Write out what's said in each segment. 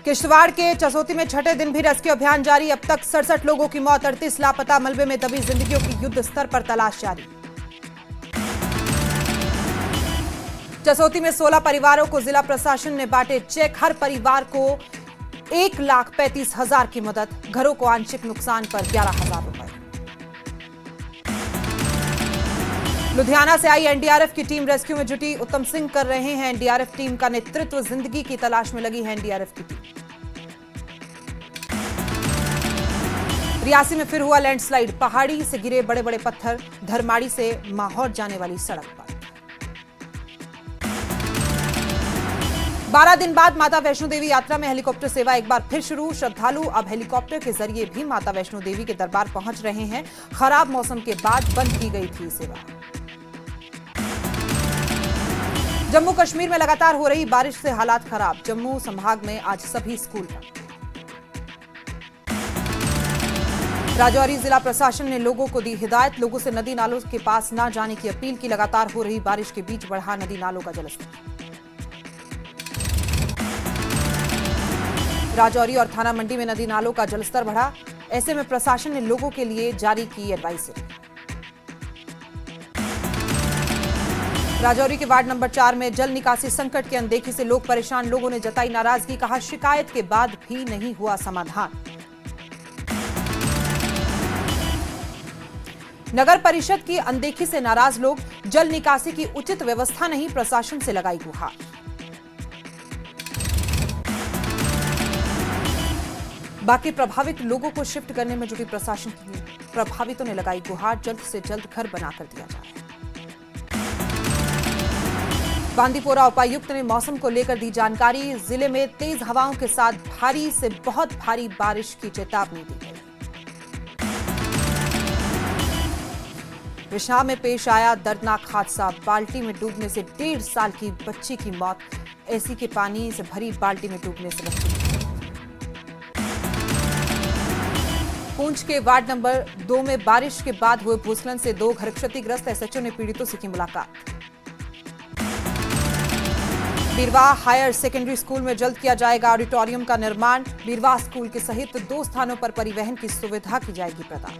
किश्तवाड़ के चसोती में छठे दिन भी रेस्क्यू अभियान जारी। अब तक 67 लोगों की मौत, 38 लापता। मलबे में दबी जिंदगियों की युद्ध स्तर पर तलाश जारी। चसोती में 16 परिवारों को जिला प्रशासन ने बांटे चेक। हर परिवार को 1,35,000 की मदद। घरों को आंशिक नुकसान पर 11,000 रुपए। लुधियाना से आई एनडीआरएफ की टीम रेस्क्यू में जुटी। उत्तम सिंह कर रहे हैं एनडीआरएफ टीम का नेतृत्व। जिंदगी की तलाश में लगी है एनडीआरएफ की टीम। रियासी में फिर हुआ लैंडस्लाइड। पहाड़ी से गिरे बड़े बड़े पत्थर। धरमाड़ी से माहौर जाने वाली सड़क पर। 12 दिन बाद माता वैष्णो देवी यात्रा में हेलीकॉप्टर सेवा एक बार फिर शुरू। श्रद्धालु अब हेलीकॉप्टर के जरिए भी माता वैष्णो देवी के दरबार पहुंच रहे हैं। खराब मौसम के बाद बंद की गई थी सेवा। जम्मू कश्मीर में लगातार हो रही बारिश से हालात खराब। जम्मू संभाग में आज सभी स्कूल बंद। राजौरी जिला प्रशासन ने लोगों को दी हिदायत। लोगों से नदी नालों के पास न जाने की अपील की। लगातार हो रही बारिश के बीच बढ़ा नदी नालों का जलस्तर। राजौरी और थाना मंडी में नदी नालों का जलस्तर बढ़ा। ऐसे में प्रशासन ने लोगों के लिए जारी की एडवाइजरी। राजौरी के वार्ड नंबर 4 में जल निकासी संकट की अनदेखी से लोग परेशान। लोगों ने जताई नाराजगी। कहा शिकायत के बाद भी नहीं हुआ समाधान। नगर परिषद की अनदेखी से नाराज लोग। जल निकासी की उचित व्यवस्था नहीं, प्रशासन से लगाई गुहार। बाकी प्रभावित लोगों को शिफ्ट करने में जुटी प्रशासन की प्रभावितों ने लगाई गुहार। जल्द से जल्द घर बनाकर दिया जाए। बांदीपोरा उपायुक्त ने मौसम को लेकर दी जानकारी। जिले में तेज हवाओं के साथ भारी से बहुत भारी बारिश की चेतावनी दी गई। विशाह में पेश आया दर्दनाक हादसा। बाल्टी में डूबने से 1.5 साल की बच्ची की मौत। एसी के पानी से भरी बाल्टी में डूबने से बच्ची। पूंछ के वार्ड नंबर 2 में बारिश के बाद हुए भूस्खलन से 2 घर क्षतिग्रस्त। एसएचओ ने पीड़ितों से की मुलाकात। बीरवाह हायर सेकेंडरी स्कूल में जल्द किया जाएगा ऑडिटोरियम का निर्माण। बीरवाह स्कूल के सहित 2 स्थानों पर परिवहन की सुविधा की जाएगी प्रदान।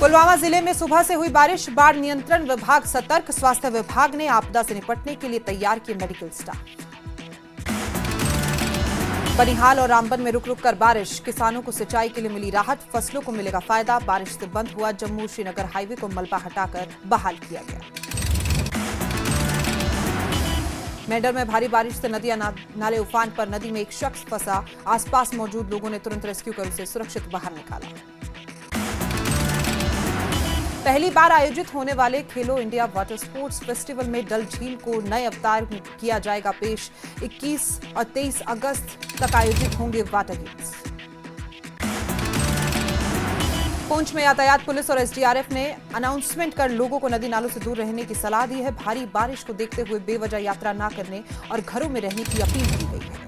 पुलवामा जिले में सुबह से हुई बारिश। बाढ़ नियंत्रण विभाग सतर्क। स्वास्थ्य विभाग ने आपदा से निपटने के लिए तैयार किए मेडिकल स्टाफ। बनिहाल और रामबन में रुक रुक कर बारिश। किसानों को सिंचाई के लिए मिली राहत। फसलों को मिलेगा फायदा। बारिश से बंद हुआ जम्मू श्रीनगर हाईवे को मलबा हटाकर बहाल किया गया। मेंढर में भारी बारिश से नदियां नाले उफान पर। नदी में एक शख्स फंसा। आसपास मौजूद लोगों ने तुरंत रेस्क्यू कर उसे सुरक्षित बाहर निकाला। पहली बार आयोजित होने वाले खेलो इंडिया वाटर स्पोर्ट्स फेस्टिवल में डल झील को नए अवतार में किया जाएगा पेश। 21 और 23 अगस्त तक आयोजित होंगे वाटर गेम्स। पुंछ में यातायात पुलिस और एसडीआरएफ ने अनाउंसमेंट कर लोगों को नदी नालों से दूर रहने की सलाह दी है। भारी बारिश को देखते हुए बेवजह यात्रा न करने और घरों में रहने की अपील की गई है।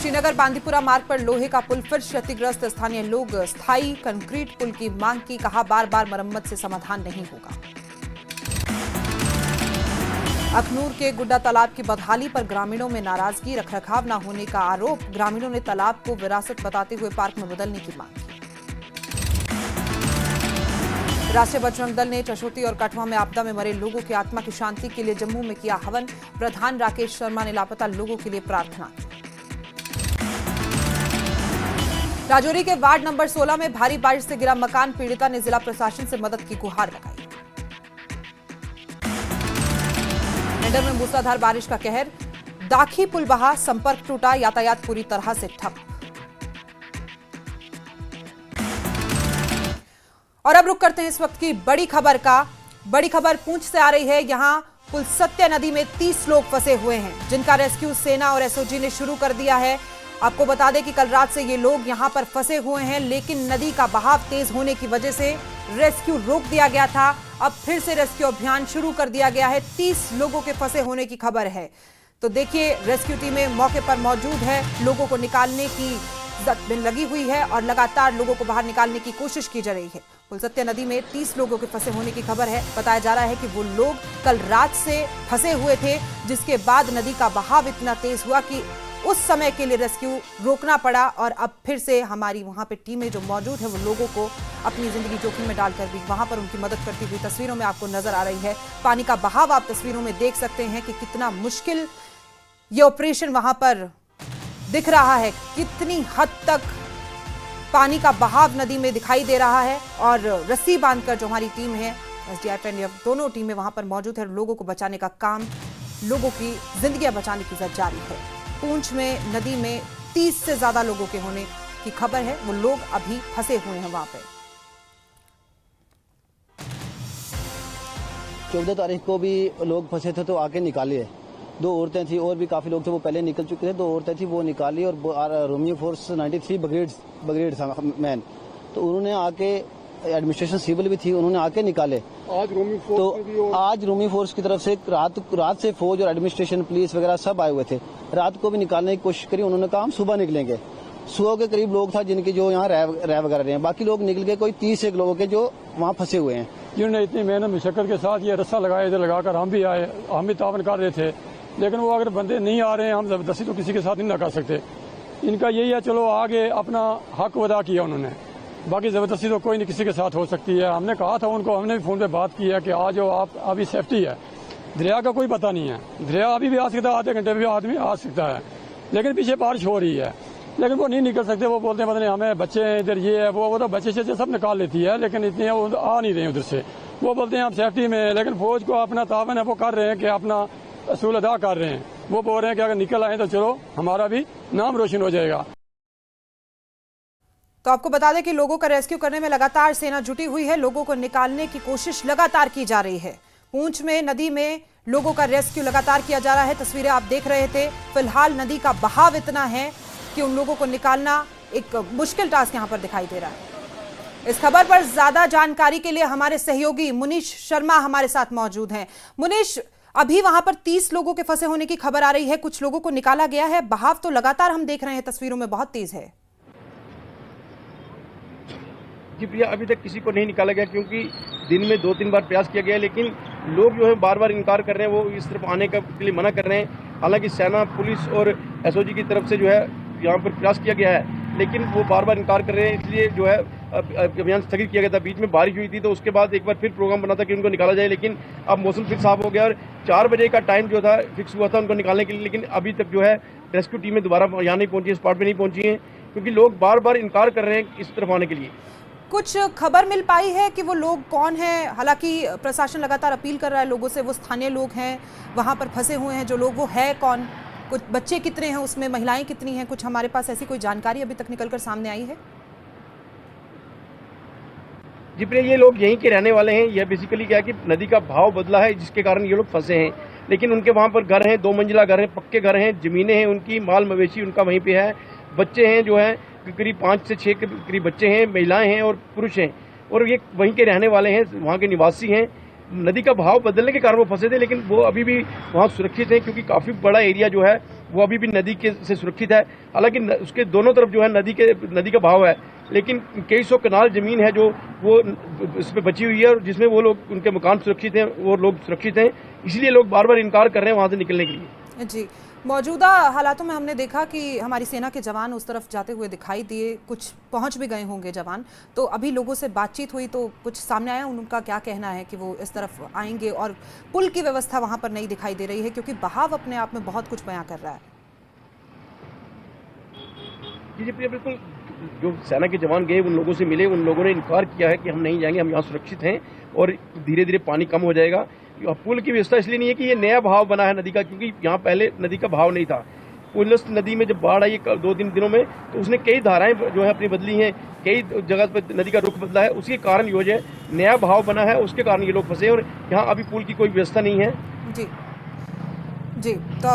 श्रीनगर बांदीपुरा मार्ग पर लोहे का पुल फिर क्षतिग्रस्त। स्थानीय लोग स्थायी कंक्रीट पुल की मांग की। कहा बार बार मरम्मत से समाधान नहीं होगा। अखनूर के गुड्डा तालाब की बदहाली पर ग्रामीणों में नाराजगी। रखरखाव न होने का आरोप। ग्रामीणों ने तालाब को विरासत बताते हुए पार्क में बदलने की मांग की। राष्ट्रीय बजरंग दल ने चशोती और कठवा में आपदा में मरे लोगों की आत्मा की शांति के लिए जम्मू में किया हवन। प्रधान राकेश शर्मा ने लापता लोगों के लिए प्रार्थना की। राजौरी के वार्ड नंबर 16 में भारी बारिश से गिरा मकान। पीड़िता ने जिला प्रशासन से मदद की गुहार लगाई। मेंढर में मूसलाधार बारिश का कहर। दाखी पुल बहा। संपर्क टूटा। यातायात पूरी तरह से ठप। और अब रुक करते हैं इस वक्त की बड़ी खबर का। बड़ी खबर पूंछ से आ रही है। यहां पुलसत्या नदी में 30 लोग फंसे हुए हैं, जिनका रेस्क्यू सेना और एसओजी ने शुरू कर दिया है। आपको बता दें कि कल रात से ये लोग यहां पर फंसे हुए हैं, लेकिन नदी का बहाव तेज होने की वजह से रेस्क्यू रोक दिया गया था। अब फिर से रेस्क्यू अभियान शुरू कर दिया गया है। 30 लोगों के फंसे होने की खबर है। तो देखिए, रेस्क्यू टीमें मौके पर मौजूद है। लोगों को निकालने की जद लगी हुई है और लगातार लोगों को बाहर निकालने की कोशिश की जा रही है। पुलसत्या नदी में 30 लोगों के फंसे होने की खबर है। बताया जा रहा है कि वो लोग कल रात से फंसे हुए थे, जिसके बाद नदी का बहाव इतना तेज हुआ कि उस समय के लिए रेस्क्यू रोकना पड़ा और अब फिर से हमारी वहां पे टीमें जो मौजूद है वो लोगों को अपनी जिंदगी जोखिम में डालकर भी वहां पर उनकी मदद करती हुई तस्वीरों में आपको नजर आ रही है। पानी का बहाव आप तस्वीरों में देख सकते हैं कि कितना मुश्किल ये ऑपरेशन वहां पर दिख रहा है, कितनी हद तक पानी का बहाव नदी में दिखाई दे रहा है। और रस्सी बांधकर जो हमारी टीम है एसडीआरएफ एंड दोनों टीमें वहां पर मौजूद है, लोगों को बचाने का काम, लोगों की जिंदगियां बचाने की जद जारी है। पूंछ में नदी में 30 से ज्यादा लोगों के होने की खबर है, वो लोग अभी फंसे हुए हैं वहां पे। 14 तारीख को भी लोग फंसे थे तो आके निकाले। 2 औरतें थी और भी काफी लोग थे, वो पहले निकल चुके थे। 2 औरतें थी वो निकाली और रोमियो फोर्स 93 ब्रिगेड था मैन, तो उन्होंने आके, एडमिनिस्ट्रेशन सिविल भी थी, उन्होंने आके निकाले। आज रोमियो फोर्स तो आज रोमियो फोर्स की तरफ से रात से फौज और एडमिनिस्ट्रेशन पुलिस वगैरह सब आए हुए थे। रात को भी निकालने की कोशिश करी, उन्होंने कहा हम सुबह निकलेंगे। 100 के करीब लोग था जिनके जो यहाँ रह वगैरह रहे हैं, बाकी लोग निकल गए, कोई 30 एक लोगों के जो वहाँ फंसे हुए हैं। जिन्होंने इतनी मेहनत मुशक्कत के साथ ये रस्सा लगाया, इधर लगाकर हम भी आए, हम भी तावन कर रहे थे, लेकिन वो अगर बंदे नहीं आ रहे हैं, हम जबरदस्ती तो किसी के साथ नहीं लगा सकते। इनका यही है, चलो आगे अपना हक अदा किया उन्होंने, बाकी जबरदस्ती तो कोई नहीं किसी के साथ हो सकती है। हमने कहा था उनको, हमने भी फोन पे बात की है कि आ जाओ आप, अभी सेफ्टी है, दरिया का कोई पता नहीं है, दरिया अभी भी आ सकता है, आधे घंटे में भी आदमी आ सकता है, लेकिन पीछे बारिश हो रही है, लेकिन वो नहीं निकल सकते। वो बोलते हैं पता नहीं हमें बच्चे हैं इधर, ये है वो तो बच्चे से सब निकाल लेती है, लेकिन इतने वो आ नहीं रहे उधर से। वो बोलते हैं हम सेफ्टी में, लेकिन फौज को अपना तावन है, वो कर रहे हैं कि अपना असूल अदा कर रहे हैं। वो बोल रहे हैं कि अगर निकल आए तो चलो हमारा भी नाम रोशन हो जाएगा। तो आपको बता दें कि लोगों का रेस्क्यू करने में लगातार सेना जुटी हुई है, लोगों को निकालने की कोशिश लगातार की जा रही है। पूंछ में नदी में लोगों का रेस्क्यू लगातार किया जा रहा है, तस्वीरें आप देख रहे थे। फिलहाल नदी का बहाव इतना है कि उन लोगों को निकालना एक मुश्किल टास्क यहां पर दिखाई दे रहा है। इस खबर पर ज्यादा जानकारी के लिए हमारे सहयोगी मुनीश शर्मा हमारे साथ मौजूद हैं। मुनीश, अभी वहां पर 30 लोगों के फंसे होने की खबर आ रही है, कुछ लोगों को निकाला गया है, बहाव तो लगातार हम देख रहे हैं तस्वीरों में बहुत तेज है। जी प्रिया, अभी तक किसी को नहीं निकाला गया, क्योंकि दिन में 2-3 बार प्रयास किया गया, लेकिन लोग जो है बार बार इनकार कर रहे हैं, वो इस तरफ आने के लिए मना कर रहे हैं। हालांकि सेना, पुलिस और एसओजी की तरफ से जो है यहाँ पर प्रयास किया गया है, लेकिन वो बार बार इनकार कर रहे हैं, इसलिए जो है अभियान स्थगित किया गया था। बीच में बारिश हुई थी, तो उसके बाद एक बार फिर प्रोग्राम बना था कि उनको निकाला जाए, लेकिन अब मौसम फिर साफ हो गया और 4 बजे का टाइम जो था फिक्स हुआ था उनको निकालने के लिए, लेकिन अभी तक जो है रेस्क्यू टीमें दोबारा यहाँ नहीं पहुंची, स्पॉट पे नहीं पहुंची हैं, क्योंकि लोग बार बार इनकार कर रहे हैं इस तरफ आने के लिए। कुछ खबर मिल पाई है कि वो लोग कौन हैं? हालांकि प्रशासन लगातार अपील कर रहा है लोगों से, वो स्थानीय लोग हैं, वहां पर फंसे हुए हैं जो लोग, वो है कौन? कुछ बच्चे कितने हैं उसमें, महिलाएं कितनी हैं? कुछ हमारे पास ऐसी कोई जानकारी अभी तक निकलकर सामने आई है? जी प्रिया, ये लोग यहीं के रहने वाले हैं। यह बेसिकली क्या है कि नदी का भाव बदला है, जिसके कारण ये लोग फंसे हैं, लेकिन उनके वहाँ पर घर हैं, 2 मंजिला घर हैं, पक्के घर हैं, जमीनें हैं उनकी, माल मवेशी उनका वहीं पे है, बच्चे हैं जो है करीब 5 से 6 के करीब बच्चे हैं, महिलाएं हैं और पुरुष हैं, और ये वहीं के रहने वाले हैं, वहाँ के निवासी हैं। नदी का भाव बदलने के कारण वो फंसे थे, लेकिन वो अभी भी वहाँ सुरक्षित हैं, क्योंकि काफी बड़ा एरिया जो है वो अभी भी नदी के से सुरक्षित है। हालांकि उसके दोनों तरफ जो है नदी का भाव है, लेकिन कई सौ कनाल जमीन है जो वो इस पे बची हुई है, और जिसमें वो लोग, उनके मकान सुरक्षित हैं, वो लोग सुरक्षित हैं, इसलिए लोग बार बार इनकार कर रहे हैं वहाँ से निकलने के लिए। जी, मौजूदा हालातों में हमने देखा कि हमारी सेना के जवान उस तरफ जाते हुए दिखाई दिए, कुछ पहुंच भी गए होंगे जवान, तो अभी लोगों से बातचीत हुई तो कुछ सामने आया उनका क्या कहना है कि वो इस तरफ आएंगे, और पुल की व्यवस्था वहां पर नहीं दिखाई दे रही है क्योंकि बहाव अपने आप में बहुत कुछ बयां कर रहा है। जी प्रिया, बिल्कुल, जो सेना के जवान गए उन लोगों से मिले, उन लोगों ने इनकार किया है कि हम नहीं जाएंगे, हम यहाँ सुरक्षित हैं और धीरे धीरे पानी कम हो जाएगा। पुल की व्यवस्था इसलिए नहीं है कि ये नया बहाव बना है नदी का, क्योंकि यहाँ पहले नदी का बहाव नहीं था। पुलिस नदी में जब बाढ़ आई 2-3 दिनों में, तो उसने कई धाराएं जो है अपनी बदली हैं, कई जगह पर नदी का रुख बदला है, उसके कारण जो है नया बहाव बना है, उसके कारण ये लोग फंसे, और यहाँ अभी पुल की कोई व्यवस्था नहीं है। जी, तो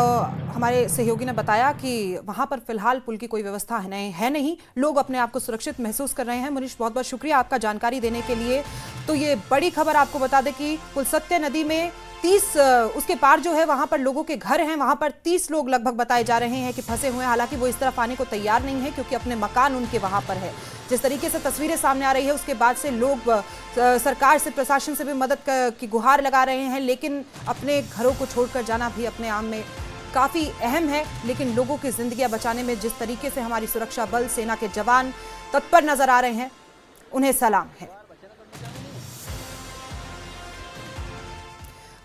हमारे सहयोगी ने बताया कि वहां पर फिलहाल पुल की कोई व्यवस्था है नहीं, लोग अपने आप को सुरक्षित महसूस कर रहे हैं। मुनीश, बहुत बहुत शुक्रिया आपका जानकारी देने के लिए। तो ये बड़ी खबर आपको बता दें कि पुलसत्या नदी में उसके पार जो है वहां पर लोगों के घर हैं, वहां पर 30 लोग लगभग बताए जा रहे हैं कि फंसे हुए हैं। हालांकि वो इस तरफ आने को तैयार नहीं है क्योंकि अपने मकान उनके वहां पर है। जिस तरीके से तस्वीरें सामने आ रही है उसके बाद से लोग सरकार से, प्रशासन से भी मदद की गुहार लगा रहे हैं, लेकिन अपने घरों को छोड़कर जाना भी अपने आप में काफी अहम है। लेकिन लोगों की जिंदगियां बचाने में जिस तरीके से हमारी सुरक्षा बल, सेना के जवान तत्पर नजर आ रहे हैं, उन्हें सलाम है।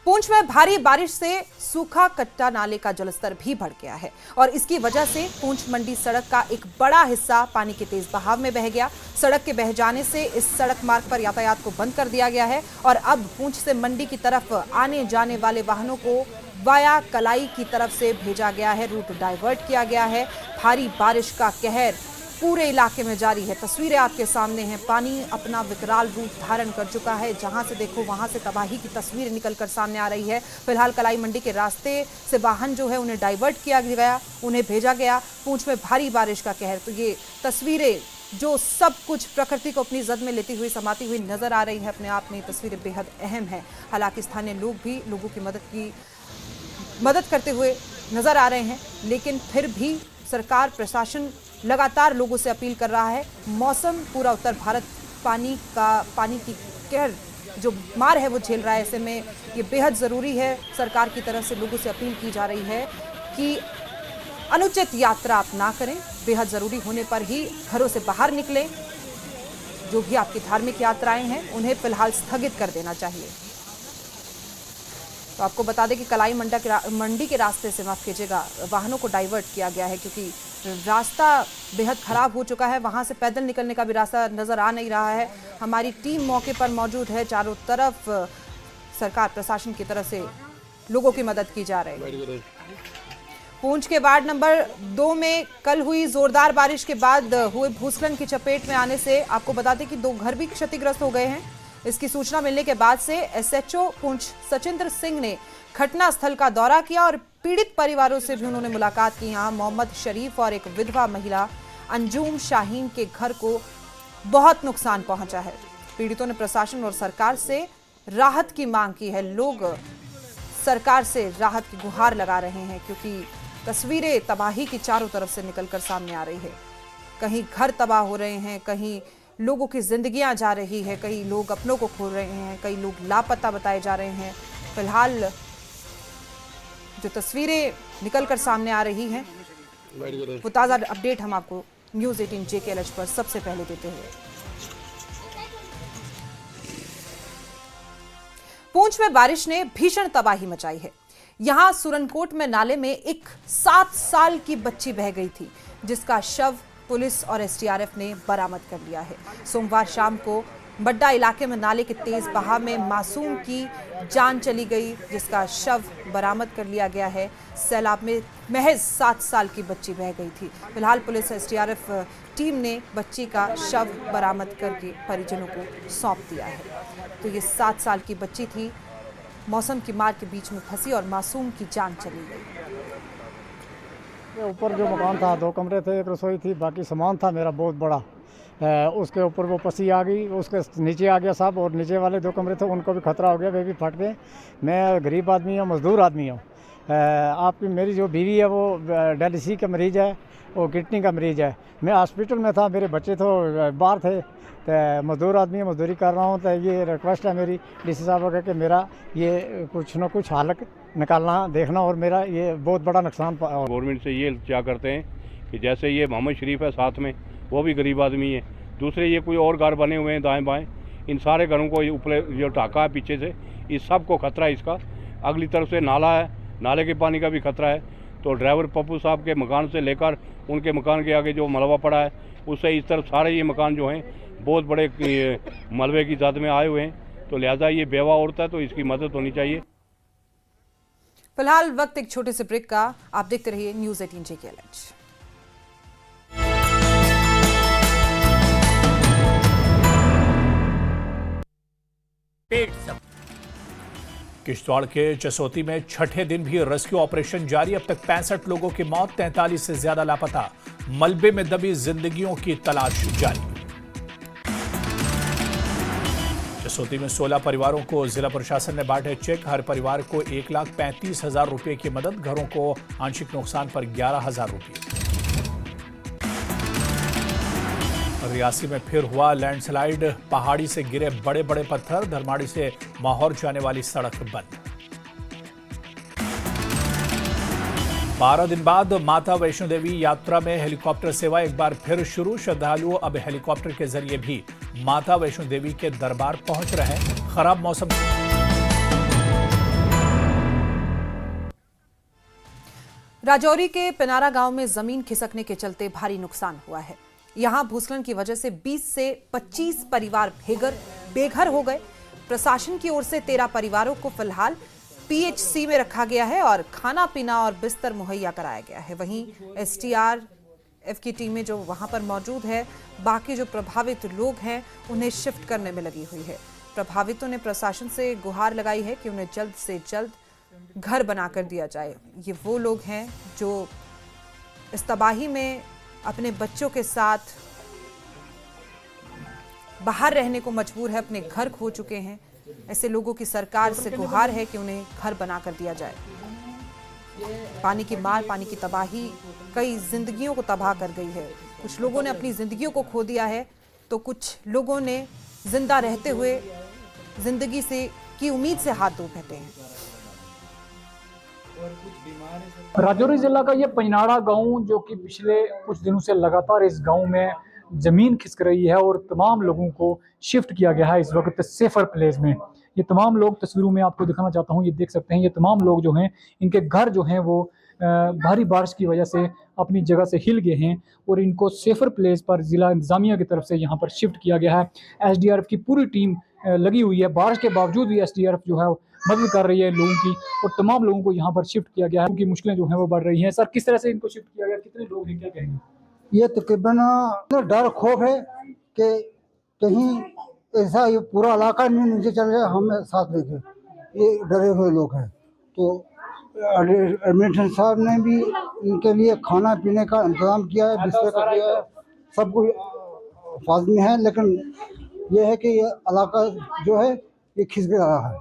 पुंछ में भारी बारिश से सूखा कट्टा नाले का जलस्तर भी बढ़ गया है और इसकी वजह से पुंछ मंडी सड़क का एक बड़ा हिस्सा पानी के तेज बहाव में बह गया। सड़क के बह जाने से इस सड़क मार्ग पर यातायात को बंद कर दिया गया है और अब पुंछ से मंडी की तरफ आने जाने वाले वाहनों को वाया कलाई की तरफ से भेजा गया है, रूट डाइवर्ट किया गया है। भारी बारिश का कहर पूरे इलाके में जारी है। तस्वीरें आपके सामने हैं। पानी अपना विकराल रूप धारण कर चुका है। जहां से देखो वहां से तबाही की तस्वीर निकलकर सामने आ रही है। फिलहाल कलाई मंडी के रास्ते से वाहन जो है उन्हें डाइवर्ट किया गया, उन्हें भेजा गया। पुंछ में भारी बारिश का कहर, तो ये तस्वीरें जो सब कुछ प्रकृति को अपनी जद में लेती हुई, समाती हुई नजर आ रही है, अपने आप में तस्वीरें बेहद अहम है। हालांकि स्थानीय लोग भी लोगों की मदद करते हुए नजर आ रहे हैं, लेकिन फिर भी सरकार, प्रशासन लगातार लोगों से अपील कर रहा है। मौसम, पूरा उत्तर भारत पानी की कहर जो मार है वो झेल रहा है। ऐसे में ये बेहद ज़रूरी है, सरकार की तरफ से लोगों से अपील की जा रही है कि अनुचित यात्रा आप ना करें, बेहद ज़रूरी होने पर ही घरों से बाहर निकलें। जो भी आपकी धार्मिक यात्राएं हैं उन्हें फिलहाल स्थगित कर देना चाहिए। तो आपको बता दें कि कलाई मंडी के रास्ते से, माफ कीजिएगा, वाहनों को डाइवर्ट किया गया है क्योंकि रास्ता बेहद खराब हो चुका है। वहां से पैदल निकलने का भी रास्ता नजर आ नहीं रहा है। हमारी टीम मौके पर मौजूद है। चारों तरफ सरकार, प्रशासन की तरफ से लोगों की मदद की जा रही है। पुंछ के वार्ड नंबर 2 में कल हुई जोरदार बारिश के बाद हुए भूस्खलन की चपेट में आने से आपको बता दें कि 2 घर भी क्षतिग्रस्त हो गए हैं। इसकी सूचना मिलने के बाद से एसएचओ पुंछ सचिंद्र सिंह ने घटना स्थल का दौरा किया और पीड़ित परिवारों से भी उन्होंने मुलाकात की। यहाँ मोहम्मद शरीफ और एक विधवा महिला अंजुम शाहीन के घर को बहुत नुकसान पहुंचा है। पीड़ितों ने प्रशासन और सरकार से राहत की मांग की है। लोग सरकार से राहत की गुहार लगा रहे हैं क्योंकि तस्वीरें तबाही की चारों तरफ से निकलकर सामने आ रही है। कहीं घर तबाह हो रहे हैं, कहीं लोगों की जिंदगियां जा रही है, कई लोग अपनों को खो रहे हैं, कई लोग लापता बताए जा रहे हैं। फिलहाल जो तस्वीरें निकलकर सामने आ रही हैं वो ताज़ा अपडेट हम आपको न्यूज़ 18 JKLH पर सबसे पहले देते हुए। पुंछ में बारिश ने भीषण तबाही मचाई है। यहां सुरनकोट में नाले में एक 7 साल की बच्ची बह गई थी, जिसका शव पुलिस और एसडीआरएफ ने बरामद कर लिया है। सोमवार शाम को बड्डा इलाके में नाले के तेज बहाव में मासूम की जान चली गई, जिसका शव बरामद कर लिया गया है। सैलाब में महज 7 साल की बच्ची बह गई थी। फिलहाल पुलिस एसडीआरएफ टीम ने बच्ची का शव बरामद करके परिजनों को सौंप दिया है। तो ये 7 साल की बच्ची थी, मौसम की मार के बीच में फंसी और मासूम की जान चली गई। ऊपर जो मकान था 2 कमरे थे, एक रसोई थी, बाकी सामान था मेरा बहुत बड़ा। उसके ऊपर वो पसी आ गई, उसके नीचे आ गया सब, और नीचे वाले 2 कमरे थे उनको भी खतरा हो गया, वे भी फट गए। मैं गरीब आदमी हूँ, मजदूर आदमी हूँ। आपकी मेरी जो बीवी है वो डायलिसिस का मरीज़ है, वो किडनी का मरीज़ है। मैं हॉस्पिटल में था, मेरे बच्चे तो बाहर थे। तो मजदूर आदमी है, मजदूरी कर रहा हूँ। तो ये रिक्वेस्ट है मेरी डीसी साहब का कि मेरा ये कुछ ना कुछ हल निकालना, देखना, और मेरा ये बहुत बड़ा नुकसान। गवर्नमेंट से ये क्या करते हैं कि जैसे ये मोहम्मद शरीफ है साथ में, वो भी गरीब आदमी है, दूसरे ये कोई और घर बने हुए हैं दाएं बाएं, इन सारे घरों को ऊपर जो ढाका है पीछे से, इस सब को खतरा है इसका। अगली तरफ से नाला है, नाले के पानी का भी खतरा है। तो ड्राइवर पप्पू साहब के मकान से लेकर उनके मकान के आगे जो मलबा पड़ा है, उससे इस तरफ सारे ये मकान जो हैं बहुत बड़े मलबे की जद में आए हुए हैं। तो लिहाजा ये बेवा औरत है, तो इसकी मदद होनी चाहिए। फिलहाल वक्त एक छोटे से ब्रेक का, आप देखते रहिए न्यूज़ 18 JKLH। किश्तवाड़ के जसोती में छठे दिन भी रेस्क्यू ऑपरेशन जारी। अब तक 65 लोगों की मौत, 43 से ज्यादा लापता। मलबे में दबी जिंदगियों की तलाश जारी। जसोती में 16 परिवारों को जिला प्रशासन ने बांटे चेक। हर परिवार को 1,35,000 रुपए की मदद। घरों को आंशिक नुकसान पर 11,000 रुपए। रियासी में फिर हुआ लैंडस्लाइड। पहाड़ी से गिरे बड़े बड़े पत्थर। धर्माड़ी से माहौर जाने वाली सड़क बंद। 12 दिन बाद माता वैष्णो देवी यात्रा में हेलीकॉप्टर सेवा एक बार फिर शुरू। श्रद्धालु अब हेलीकॉप्टर के जरिए भी माता वैष्णो देवी के दरबार पहुंच रहे हैं। खराब मौसम। राजौरी के पिनारा गांव में जमीन खिसकने के चलते भारी नुकसान हुआ है। यहां भूस्खलन की वजह से 20 से 25 परिवार बेघर हो गए। प्रशासन की ओर से 13 परिवारों को फिलहाल पीएचसी में रखा गया है और खाना पीना और बिस्तर मुहैया कराया गया है। वहीं एसडीआरएफ की टीमें जो वहां पर मौजूद है, बाकी जो प्रभावित लोग हैं उन्हें शिफ्ट करने में लगी हुई है। प्रभावितों ने प्रशासन से गुहार लगाई है कि उन्हें जल्द से जल्द घर बनाकर दिया जाए। ये वो लोग हैं जो इस तबाही में अपने बच्चों के साथ बाहर रहने को मजबूर है, अपने घर खो चुके हैं। ऐसे लोगों की सरकार से गुहार है कि उन्हें घर बनाकर दिया जाए। पानी की मार, पानी की तबाही कई जिंदगियों को तबाह कर गई है। कुछ लोगों ने अपनी जिंदगियों को खो दिया है तो कुछ लोगों ने जिंदा रहते हुए जिंदगी की उम्मीद से हाथ धो बैठे हैं। राजौरी जिला का ये पिनारा गांव जो कि पिछले कुछ दिनों से लगातार इस गांव में जमीन खिसक रही है और तमाम लोगों को शिफ्ट किया गया है इस वक्त सेफर प्लेस में। ये तमाम लोग तस्वीरों में आपको दिखाना चाहता हूँ, ये देख सकते हैं। ये तमाम लोग जो हैं इनके घर जो हैं वो भारी बारिश की वजह से अपनी जगह से हिल गए हैं और इनको सेफर प्लेस पर जिला इंतजामिया की तरफ से यहाँ पर शिफ्ट किया गया है। एसडीआरएफ की पूरी टीम लगी हुई है। बारिश के बावजूद भी एसडीआरएफ जो है मदद कर रही है लोगों की और तमाम लोगों को यहाँ पर शिफ्ट किया गया है। उनकी मुश्किलें जो हैं वो बढ़ रही हैं। सर, किस तरह से इनको शिफ्ट किया गया, कितने लोग हैं, क्या कहेंगे? ये तकरीबन डर खौफ है कि कहीं ऐसा ये पूरा इलाका नहीं नीचे चल जाए, हमें साथ लेके ये डरे हुए लोग हैं। तो एडमिनिस्ट्रेशन साहब ने भी इनके लिए खाना पीने का इंतजाम किया है, बिस्तर का किया है, सब कुछ फाज में है। लेकिन ये है कि ये इलाका जो है ये खिसक रहा है।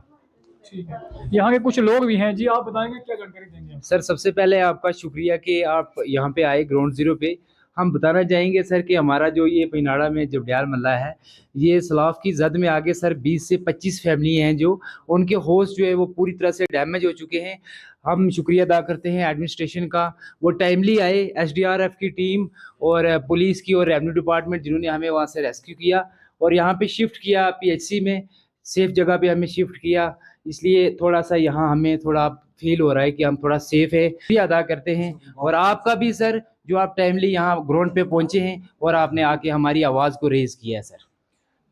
ठीक है, यहाँ के कुछ लोग भी हैं जी, आप बताएंगे क्या जानकारी देंगे? सर, सबसे पहले आपका शुक्रिया कि आप यहाँ पे आए ग्राउंड जीरो पे। हम बताना चाहेंगे सर कि हमारा जो ये पिनाड़ा में जो ब्याल मल्ला है, ये सलाफ की जद में आगे सर 20 से 25 फैमिली हैं जो उनके होस्ट जो है वो पूरी तरह से डैमेज हो चुके हैं। हम शुक्रिया अदा करते हैं एडमिनिस्ट्रेशन का, वो टाइमली आए, एसडीआरएफ की टीम और पुलिस की और रेवेन्यू डिपार्टमेंट जिन्होंने हमें वहाँ से रेस्क्यू किया और यहाँ पे शिफ्ट किया पीएचसी में, सेफ जगह पे हमें शिफ्ट किया। इसलिए थोड़ा सा यहाँ हमें थोड़ा फील हो रहा है कि हम थोड़ा सेफ है। शुक्रिया अदा करते हैं और आपका भी सर जो आप टाइमली यहाँ ग्राउंड पे पहुंचे हैं और आपने आके हमारी आवाज़ को रेज किया है सर।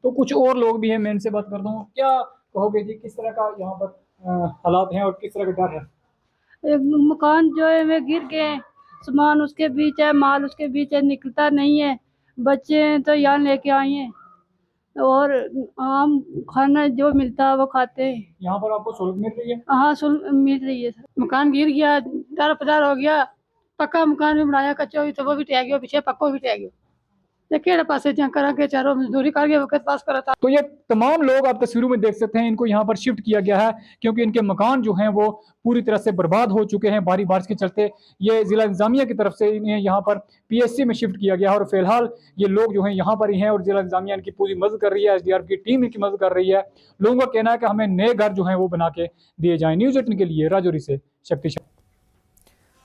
तो कुछ और लोग भी हैं, मैं इनसे बात करता हूँ। क्या कहोगे जी, किस तरह का यहाँ पर हालात हैं और किस तरह का डर है? एक मकान जो है वे गिर गए, सामान उसके बीच है, माल उसके बीच है, निकलता नहीं है। बच्चे तो यहाँ लेके आए हैं और आम खाना जो मिलता है वो खाते हैं। यहाँ पर आपको सहूलत मिल रही है? हाँ, मिल रही है सर। मकान गिर गया, दर पदार हो गया, पक्का मकान भी बनाया, कच्चा भी तो वो भी टह गया, पीछे पक्को भी टह गया। केड़े पासे जहाँ करा के चारों मजदूरी करके वक्त पास करा था। तो ये तमाम लोग आप तस्वीरों में देख सकते हैं, इनको यहाँ पर शिफ्ट किया गया है क्योंकि इनके मकान जो हैं वो पूरी तरह से बर्बाद हो चुके हैं भारी बारिश के चलते। ये जिला इंतजामिया की तरफ से इन्हें यहाँ पर पीएचसी में शिफ्ट किया गया है और फिलहाल ये लोग जो हैं यहाँ पर ही हैं और जिला इंतजामिया इनकी पूरी मदद कर रही है, एसडीआरएफ की टीम इनकी मदद कर रही है। लोगों का कहना है कि हमें नए घर जो हैं वो बना के दिए जाएं। न्यूज़ 18 के लिए राजौरी से शक्ति।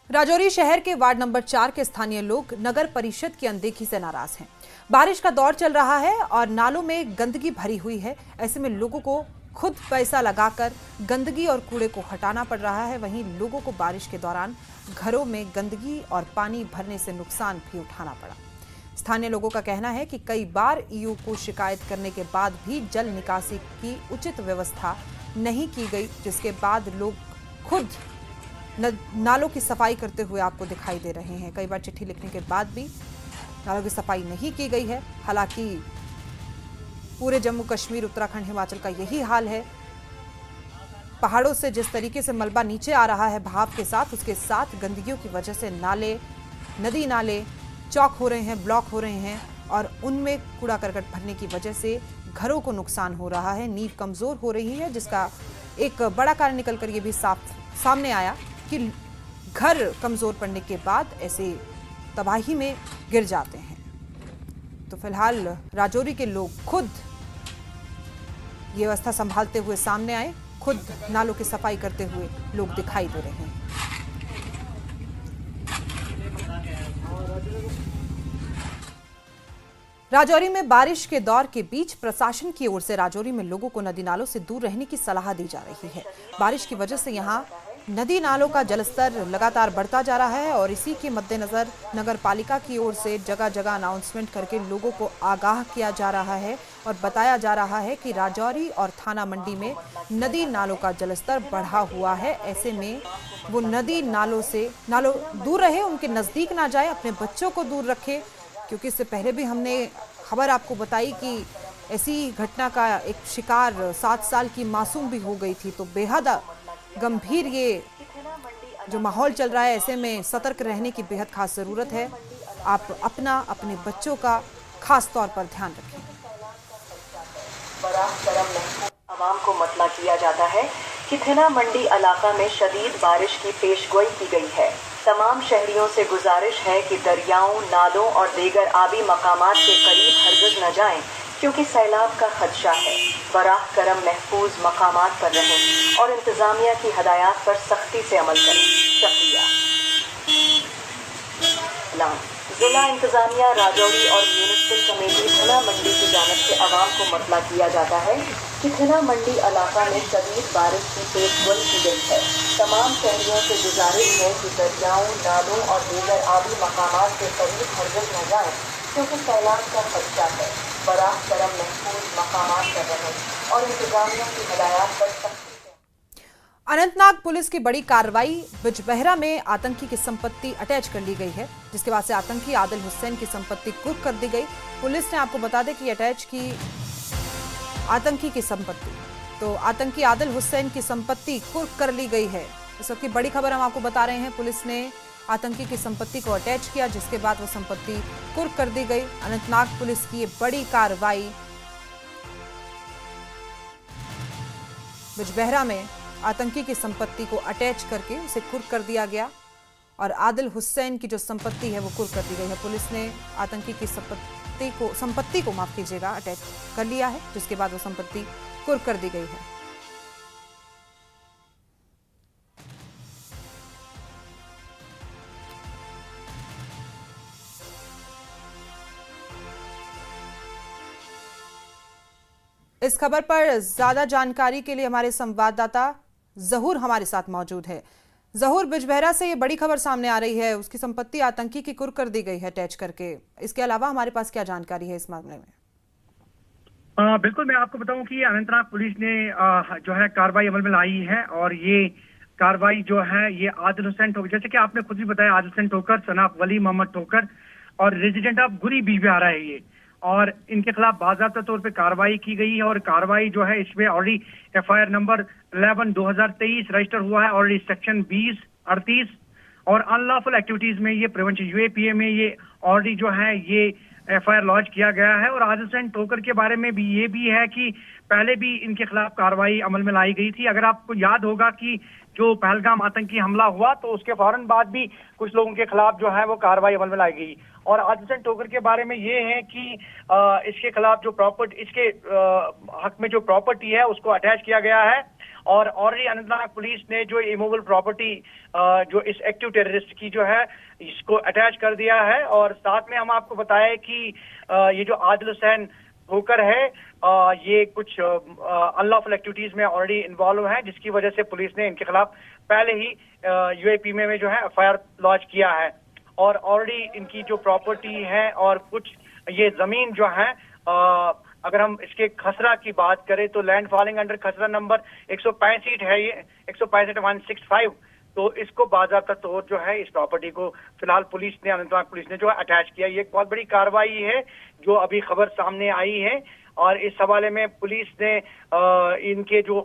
राजौरी शहर के वार्ड नंबर 4 के स्थानीय लोग नगर परिषद की अनदेखी से नाराज हैं। बारिश का दौर चल रहा है और नालों में गंदगी भरी हुई है। ऐसे में लोगों को खुद पैसा लगाकर गंदगी और कूड़े को हटाना पड़ रहा है। वहीं लोगों को बारिश के दौरान घरों में गंदगी और पानी भरने से नुकसान भी उठाना पड़ा। स्थानीय लोगों का कहना है कि कई बार ईओ को शिकायत करने के बाद भी जल निकासी की उचित व्यवस्था नहीं की गई, जिसके बाद लोग खुद नालों की सफाई करते हुए आपको दिखाई दे रहे हैं। कई बार चिट्ठी लिखने के बाद भी नालों की सफाई नहीं की गई है। हालांकि पूरे जम्मू कश्मीर, उत्तराखंड, हिमाचल का यही हाल है। पहाड़ों से जिस तरीके से मलबा नीचे आ रहा है बहाव के साथ, उसके साथ गंदगियों की वजह से नाले, नदी नाले चौक हो रहे हैं, ब्लॉक हो रहे हैं और उनमें कूड़ा करकट भरने की वजह से घरों को नुकसान हो रहा है, नींव कमजोर हो रही है, जिसका एक बड़ा कारण निकलकर ये भी सामने आया कि घर कमजोर पड़ने के बाद ऐसे तबाही में गिर जाते हैं। तो फिलहाल राजौरी के लोग खुद ये अवस्था संभालते हुए सामने आए, खुद नालों की सफाई करते हुए लोग दिखाई दे रहे हैं। राजौरी में बारिश के दौर के बीच प्रशासन की ओर से राजौरी में लोगों को नदी नालों से दूर रहने की सलाह दी जा रही है। बारिश की वजह से यहां नदी नालों का जलस्तर लगातार बढ़ता जा रहा है और इसी के मद्देनजर नगर पालिका की ओर से जगह जगह अनाउंसमेंट करके लोगों को आगाह किया जा रहा है और बताया जा रहा है कि राजौरी और थाना मंडी में नदी नालों का जलस्तर बढ़ा हुआ है। ऐसे में वो नदी नालों दूर रहे, उनके नजदीक ना जाए, अपने बच्चों को दूर रखे, क्योंकि इससे पहले भी हमने खबर आपको बताई कि ऐसी घटना का एक शिकार 7 साल की मासूम भी हो गई थी। तो बेहद गंभीर ये जो माहौल चल रहा है, ऐसे में सतर्क रहने की बेहद खास ज़रूरत है। आप अपने बच्चों का खास तौर पर ध्यान रखें। आवाम को मतला किया जाता है कि थिना मंडी इलाका में शदीद बारिश की पेशगोई की गई है। तमाम शहरियों से गुजारिश है कि दरियाओं, नालों और दीगर आबी मकामात के करीब हरगिज़ न जाएं, क्योंकि सैलाब का खदशा है। बराह करम महफूज मकामात पर रहें और इंतज़ामिया की हदायत पर सख्ती से अमल करें। शुक्रिया। जिला इंतज़ामिया राजौरी और म्यूनिसिपल कमेटी थिना मंडी की जानिब से आवाम को मतला किया जाता है कि थिना मंडी इलाका में शदीद बारिश की पेशगोई की गई है। तमाम शहरियों से गुजारिश है कि दरियाओं, नालों और दीगर आबी मकामात के करीब हरगिज़ न जाएं, क्योंकि सैलाब का खदशा है। बराह करम महफूज मकामात पर रहें और इंतज़ामिया की हदायत पर सख्ती। अनंतनाग पुलिस की बड़ी कार्रवाई, बिजबहरा में आतंकी की संपत्ति अटैच कर ली गई है, जिसके बाद से आतंकी आदिल हुसैन की संपत्ति कुर्क कर दी गई। पुलिस ने, आपको बता दें कि अटैच की आतंकी की संपत्ति, तो आतंकी आदिल हुसैन की संपत्ति कुर्क कर ली गई है। इस वक्त की बड़ी खबर हम आपको बता रहे हैं। पुलिस ने आतंकी की संपत्ति को अटैच किया, जिसके बाद वो संपत्ति कुर्क कर दी गई। अनंतनाग पुलिस की ये बड़ी कार्रवाई, बिजबहरा में आतंकी की संपत्ति को अटैच करके उसे कुर्क कर दिया गया और आदिल हुसैन की जो संपत्ति है वो कुर्क कर दी गई है। पुलिस ने आतंकी की संपत्ति को माफ कीजिएगा अटैच कर लिया है, जिसके बाद वो संपत्ति कुर्क कर दी गई है। इस खबर पर ज्यादा जानकारी के लिए हमारे संवाददाता जहूर हमारे साथ मौजूद है। जहूर, बिजबहरा से ये बड़ी खबर सामने आ रही है, उसकी संपत्ति आतंकी की कुर्क कर दी गई है अटैच करके। इसके अलावा हमारे पास क्या जानकारी है इस मामले में? बिल्कुल, मैं आपको बताऊं कि अनंतनाग पुलिस ने जो है कार्रवाई अमल में लाई है और ये कार्रवाई जो है ये आदिल हुसैन ठोकर, जैसे कि आपने खुद भी बताया, आदिल हुसैन ठोकर सनाफ वली मोहम्मद ठोकर और रेजिडेंट ऑफ गुरी बिजबहरा है ये, और इनके खिलाफ बाज़ाब्ता तौर पे कार्रवाई की गई है। और कार्रवाई जो है इसमें ऑलरेडी FIR नंबर 11/2023 रजिस्टर हुआ है, ऑलरेडी सेक्शन 20/38 और अनलॉफुल एक्टिविटीज में ये प्रिवेंशन UAPA में ये ऑलरेडी जो है ये FIR लॉन्च किया गया है। और आदिल हुसैन ठोकर के बारे में भी ये भी है कि पहले भी इनके खिलाफ कार्रवाई अमल में लाई गई थी। अगर आपको याद होगा कि जो पहलगाम आतंकी हमला हुआ तो उसके फौरन बाद भी कुछ लोगों के खिलाफ जो है वो कार्रवाई अमल में लाई गई। और आदिल हुसैन ठोकर के बारे में ये है कि इसके खिलाफ जो प्रॉपर्टी, इसके हक में जो प्रॉपर्टी है उसको अटैच किया गया है और ऑलरेडी अनंतनाग पुलिस ने जो इमूवेबल प्रॉपर्टी जो इस एक्टिव टेररिस्ट की जो है इसको अटैच कर दिया है। और साथ में हम आपको बताएं कि ये जो आदिल हुसैन ठोकर है ये कुछ अनलॉफुल एक्टिविटीज में ऑलरेडी इन्वॉल्व है, जिसकी वजह से पुलिस ने इनके खिलाफ पहले ही UAPA में जो है FIR लॉन्च किया है। और ऑलरेडी इनकी जो प्रॉपर्टी है और कुछ ये जमीन जो है, अगर हम इसके खसरा की बात करें तो लैंड फॉलिंग अंडर खसरा नंबर 165 है, ये 165/165, तो इसको बाज़ाब्ता तौर जो है इस प्रॉपर्टी को फिलहाल पुलिस ने, अनंतनाग पुलिस ने जो है अटैच किया। ये एक बहुत बड़ी कार्रवाई है जो अभी खबर सामने आई है और इस हवाले में पुलिस ने इनके जो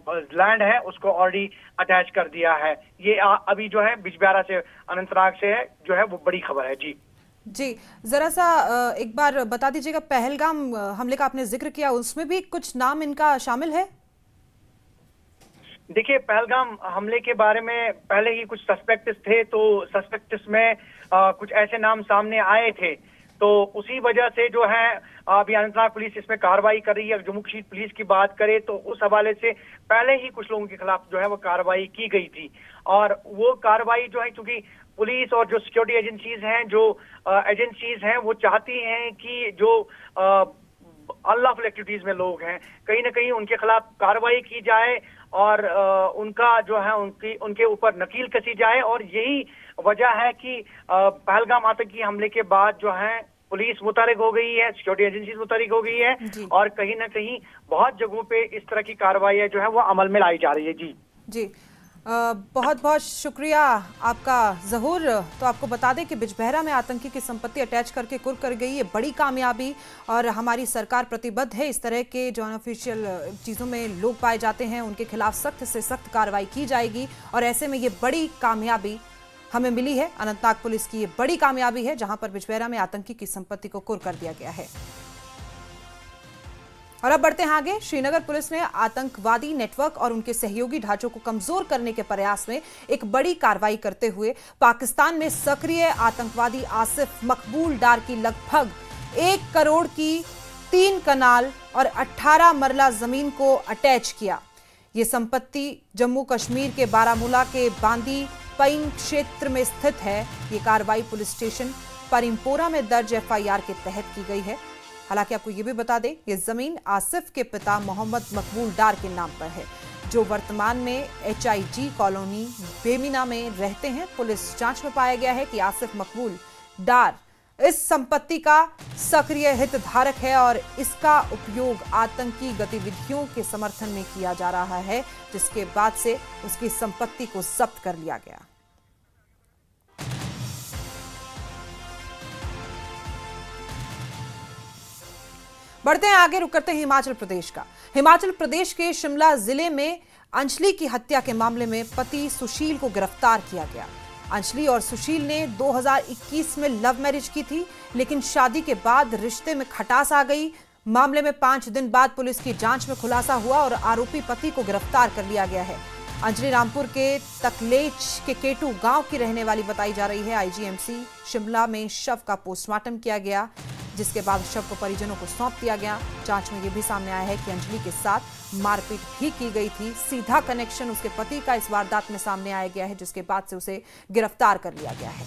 लैंड है उसको ऑलरेडी अटैच कर दिया है। ये अभी जो है बिजबहरा से, अनंतनाग से है जो है वो बड़ी खबर है। जी जी, जरा सा एक बार बता दीजिएगा, पहलगाम हमले का आपने जिक्र किया, उसमें भी कुछ नाम इनका शामिल है? देखिए, पहलगाम हमले के बारे में पहले ही कुछ सस्पेक्ट्स थे, तो सस्पेक्ट्स में कुछ ऐसे नाम सामने आए थे, तो उसी वजह से जो है अभी अनंतनाग पुलिस इसमें कार्रवाई कर रही है। जम्मू कश्मीर पुलिस की बात करें तो उस हवाले से पहले ही कुछ लोगों के खिलाफ जो है वो कार्रवाई की गई थी, और वो कार्रवाई जो है, क्योंकि पुलिस और जो सिक्योरिटी एजेंसीज हैं, जो एजेंसीज हैं, वो चाहती हैं कि जो अनलॉफुल एक्टिविटीज में लोग हैं, कहीं ना कहीं उनके खिलाफ कार्रवाई की जाए और उनका जो है उनके ऊपर नकील कसी जाए। और यही वजह है कि पहलगाम आतंकी हमले के बाद जो है पुलिस मुतहरिक हो गई है, सिक्योरिटी एजेंसीज मुतहरिक हो गई है, और कहीं ना कहीं बहुत जगहों पे इस तरह की कार्रवाई जो है वो अमल में लाई जा रही है। जी बहुत बहुत शुक्रिया आपका ज़हूर। तो आपको बता दें कि बिजबहरा में आतंकी की संपत्ति अटैच करके कुर्क कर गई, ये बड़ी कामयाबी, और हमारी सरकार प्रतिबद्ध है इस तरह के जो अनऑफिशियल चीज़ों में लोग पाए जाते हैं उनके खिलाफ सख्त से सख्त कार्रवाई की जाएगी। और ऐसे में ये बड़ी कामयाबी हमें मिली है, अनंतनाग पुलिस की ये बड़ी कामयाबी है जहां पर बिजबहरा में आतंकी की संपत्ति को कुर्क कर दिया गया है। और अब बढ़ते हैं आगे। श्रीनगर पुलिस ने आतंकवादी नेटवर्क और उनके सहयोगी ढांचों को कमजोर करने के प्रयास में एक बड़ी कार्रवाई करते हुए पाकिस्तान में सक्रिय आतंकवादी आसिफ मकबूल डार की लगभग 1 करोड़ की 3 कनाल और 18 मरला जमीन को अटैच किया। ये संपत्ति जम्मू कश्मीर के बारामूला के बांदी पैंग क्षेत्र में स्थित है। ये कार्रवाई पुलिस स्टेशन परिमपोरा में दर्ज एफआईआर के तहत की गई है। हालांकि आपको ये भी बता दें, ये जमीन आसिफ के पिता मोहम्मद मकबूल डार के नाम पर है, जो वर्तमान में HIG कॉलोनी बेमिना में रहते हैं। पुलिस जांच में पाया गया है कि आसिफ मकबूल डार इस संपत्ति का सक्रिय हितधारक है और इसका उपयोग आतंकी गतिविधियों के समर्थन में किया जा रहा है, जिसके बाद से उसकी संपत्ति को जब्त कर लिया गया। बढ़ते हैं आगे, रुक करते हैं हिमाचल प्रदेश का। हिमाचल प्रदेश के शिमला जिले में अंजलि की हत्या के मामले में पति सुशील को गिरफ्तार किया गया। अंजलि और सुशील ने 2021 में लव मैरिज की थी, लेकिन शादी के बाद रिश्ते में खटास आ गई। मामले में 5 दिन बाद पुलिस की जांच में खुलासा हुआ और आरोपी पति को गिरफ्तार कर लिया गया है। अंजलि रामपुर के तकलेच के केटू गांव की रहने वाली बताई जा रही है। IGMC शिमला में शव का पोस्टमार्टम किया गया, जिसके बाद शव को परिजनों को सौंप दिया गया। जांच में यह भी सामने आया है कि अंजलि के साथ मारपीट भी की गई थी। सीधा कनेक्शन उसके पति का इस वारदात में सामने आया गया है, जिसके बाद से उसे गिरफ्तार कर लिया गया है।